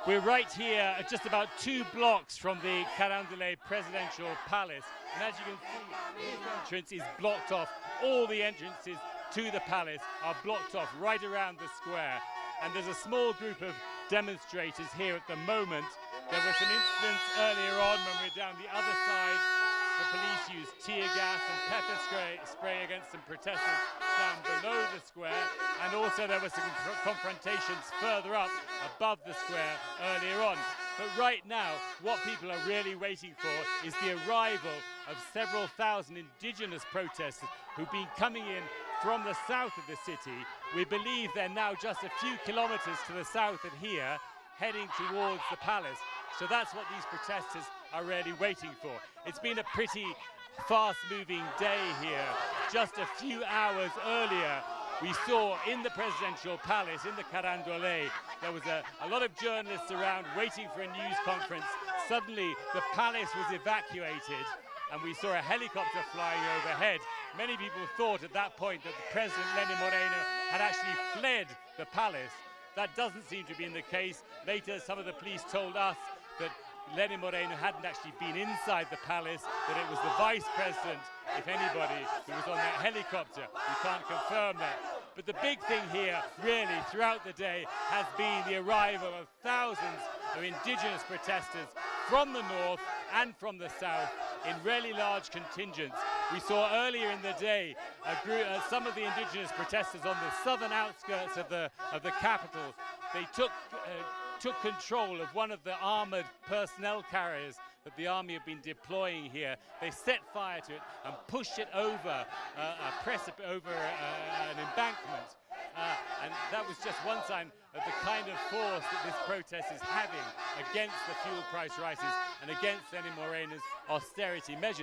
We're right here at just about 2 blocks from the Carondelet presidential palace, and as you can see, this entrance is blocked off. All the entrances to the palace are blocked off right around the square, and there's a small group of demonstrators here at the moment. There was an incident earlier on when we were down the other side. The police used tear gas and pepper spray against some protesters down below the square, and also there were some confrontations further up above the square earlier on. But right now, what people are really waiting for is the arrival of several thousand indigenous protesters who've been coming in from the south of the city. We believe they're now just a few kilometers to the south of here, heading towards the palace. So that's what these protesters are really waiting for. It's been a pretty fast-moving day here. Just a few hours earlier, we saw in the presidential palace, in the Carondelet, there was a lot of journalists around waiting for a news conference. Suddenly, the palace was evacuated, and we saw a helicopter flying overhead. Many people thought at that point that the President Lenin Moreno had actually fled the palace. That doesn't seem to be the case. Later, some of the police told us that Lenin Moreno hadn't actually been inside the palace, that it was the vice president, if anybody, who was on that helicopter. We can't confirm that. But the big thing here, really, throughout the day, has been the arrival of thousands of indigenous protesters from the north and from the south in really large contingents. We saw earlier in the day some of the indigenous protesters on the southern outskirts of the capital. They took control of one of the armoured personnel carriers that the army have been deploying here. They set fire to it and pushed it over an embankment. And that was just one sign of the kind of force that this protest is having against the fuel price rises and against Lenin Moreno's austerity measures.